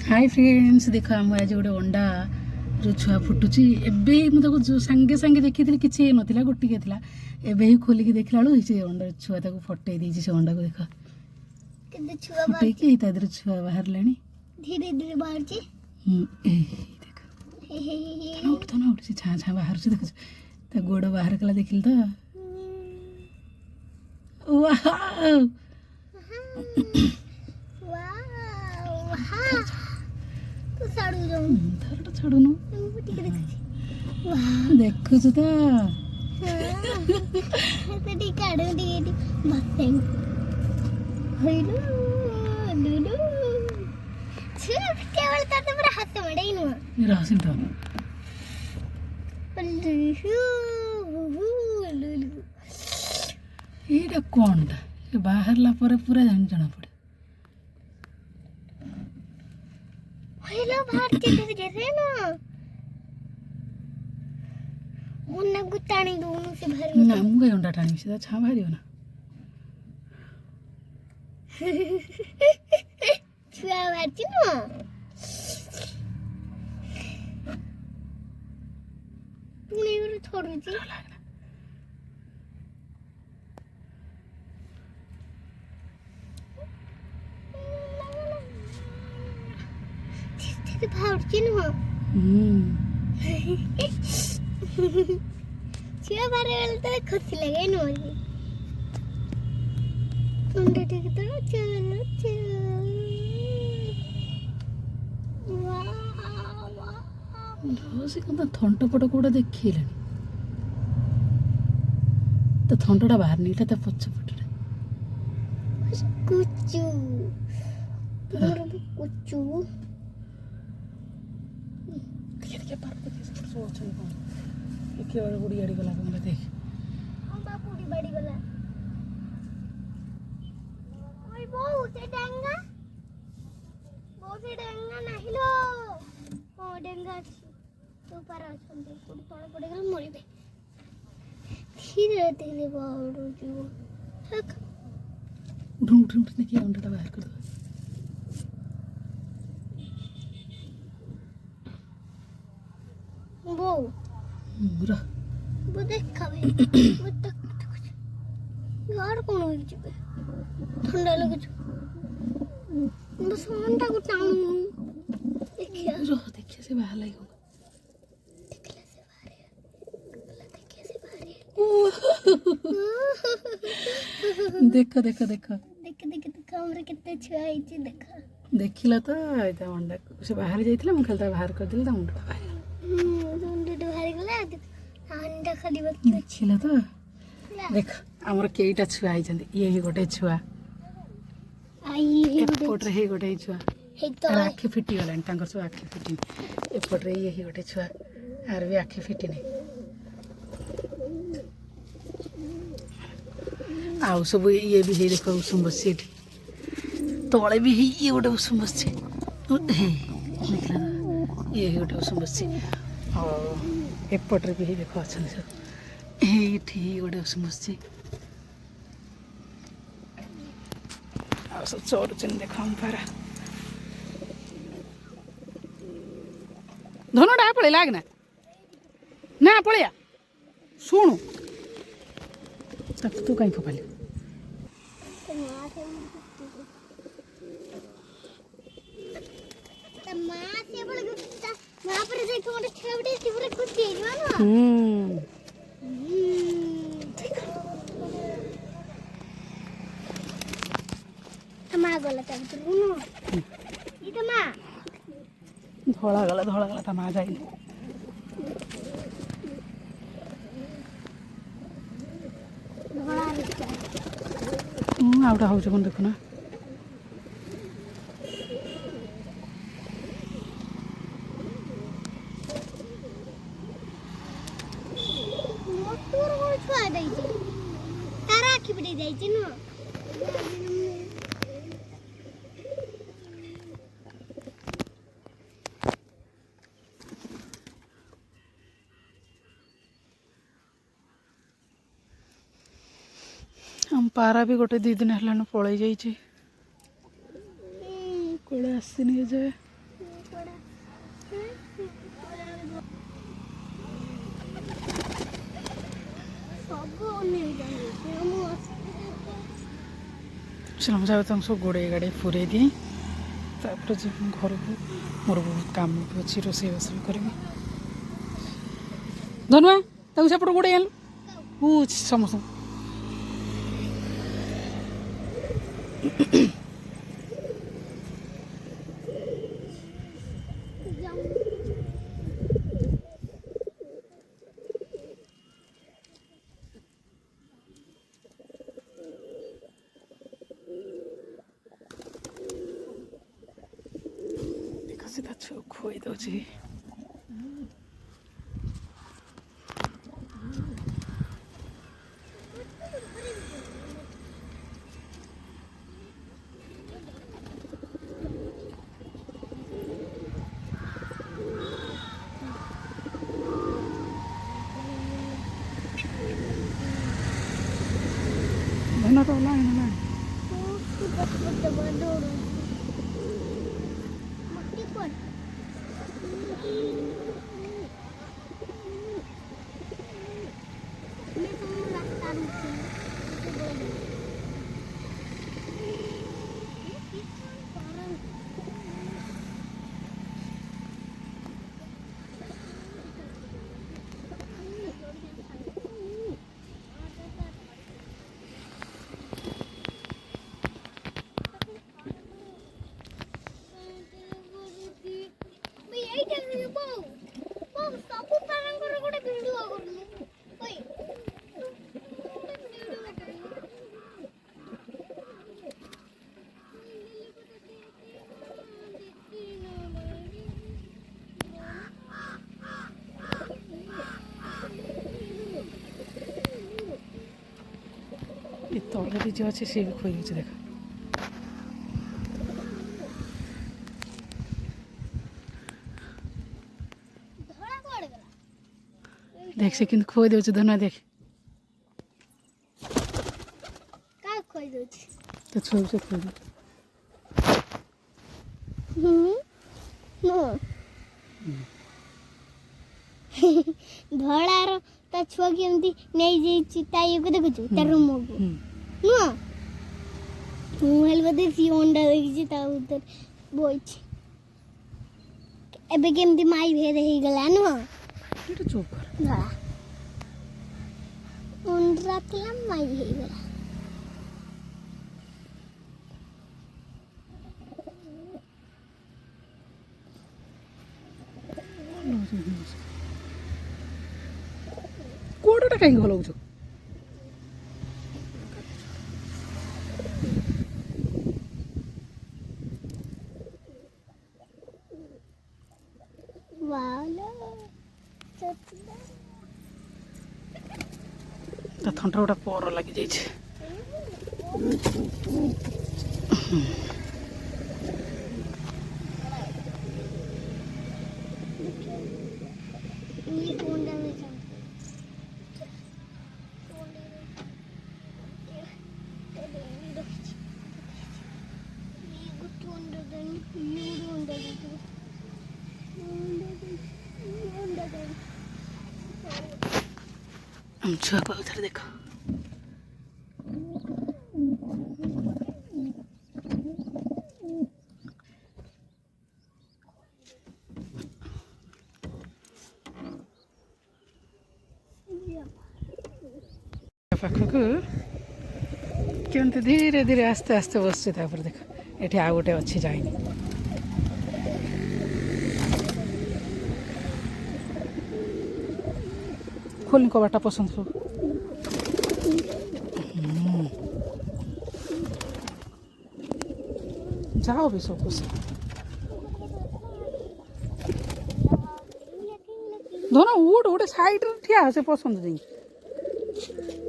hi friends देख आम आज गोटे अंडा जो छुआ फुटुची एवं मुझे जो सांगे सांगे देखी किसी नाला गोटिके था एवं खोलिकी देखला बेलू अंडा छुआ फटे दी से अंडा को देख फटे तादर छुआ बाहर धीरे धीरे बाहर उठता ना उठी छाँ छाँ बाहर से देख गोड़ बाहर कला देखिल तो छाड़ूनु देखु तो ये कौन बाहर ला पूरा जना पड़े बाहर जैसे ना मुन्ना को टाणी दूनु से भर ना मुंगे अंडा टाणी से छा भारियो ना छुआ भारती ना पुणे वर थोडुची ते भावची ना छुआ बारे वाले तो खुशी लगे ना मुझे अंडा ठीक तो चलो से कौन थंट पट कौटा देखिए तो थंटा बाहर नहीं था पछ पटे कुचू तुम्हारा कुचू देखिए पार्वती से सो अच्छा कौन एक बार गुड़ी आड़ी गला कमला देख हम बापूडी बड़ी गला ओए बहु से डेंगा नहीं लो ओ डेंगा तो पर अछंते कुड़ी तळे पड़े गल मरिबे धीरे धीरे बाहर जो थक उठ देखिए अंडा बाहर कर दो वो देखा वे वो तक यार कौन हो चुके ठंडा लगे बस अंडा को टांगू देखिए से बाहर लगी देखो हमरे कितने छुआ आई थी देखा देखिला तो आइता अंडा से बाहर जाइथिला हम खालता बाहर कर दिल त अंडा बाहर अंडा बाहर गला अंडा खाली देखिला तो देख हमर केईटा छुआ आई जंदी ये ही गोटे छुआ आई एपट रे हे गोटे छुआ हे तो आखि फिटी गलान तांकर सब आखि फिटी एपट रे ये ही गोटे छुआ आर भी आखि फिटी नहीं आउ सब ये भी हे देखो उषुम बसी तले भी ये गोटे उषुम बसी देखला ये गोटे उषुम बसी और एपटे भी देख अच्छा सब ये गोटे उषुम बसी सब चढ़ुन देख हम पारा धनुटा पड़े लागना ना पड़िया शुणु तू कहीं फोपाली धला गला ता माँ जाइल आउटा हूँ देखुना तारा आखि पड़े जाइए ना हम पारा भी गोटे दी दिन है पलि जा आसनी जाए ସବୁ ଅନେଇଛନ୍ତି ମୁଁ ମୁଁ ଯାଉ ତାଙ୍କୁ ସବୁ ଗୋଡ଼େଇ ଗାଡ଼େଇ ପୁରେଇ ଦିଏ ତାପରେ ଯିବି ଘରକୁ ମୋର ବହୁତ କାମ ବି ଅଛି ରୋଷେଇବାସ ବି କରିବି ଧନୁଆ ତାକୁ ସେପଟ ଗୋଡ଼େଇ ଆଣିଲୁ ବୁଝ ସମସ୍ତଙ୍କୁ ସେ ତା ଛୁଆ ଖୁଆଇ ଦେଉଛି ଧନ ତ ଓହ୍ଲାଣି ନା ଏ ତଳେ ବି ଯିଏ ଅଛି ସିଏ ବି ଖୁଆଇ ଦେଉଛି ଦେଖ देख से किंतु खोई देउछ धना देख का खोई दोछ तो छोड़ से खोई दे नो धଳାର ତା ଛୁଆ କେମିତି ନେଇଯାଇଛି ତା ଇଏକୁ ଦେଖୁଛୁ ତା ରୁମକୁ ନୁହଁ ମୁଁ ହେଲେ ବୋଧେ ସିଏ ଅଣ୍ଡା ଦେଖିଛି ତା ଭିତରେ ବଇଛି ଏବେ କେମିତି ମାଇ ଭେଦ ହେଇଗଲା ନୁହଁ ଏଟା ଚୁପ କର ଧଳା ଅଣ୍ଡା ଥିଲା ମାଇ ହେଇଗଲା କୋଡ଼ଟା କାଇଁ ହଲଉଛ वाला ତା ଥଣ୍ଟା ଗୋଟା ପର ଲାଗି ଯାଇଛି ये कोंडा में चल छुआ को उधर देखो पाखक केमती धीरे धीरे आस्ते आस्ते बस देख ये आ गए अच्छी जाइनी खोलनी कबाटा पसंद सब जाओ भी सब कुछ धोना उठ गोटे सैड ठिया से पसंद जाइए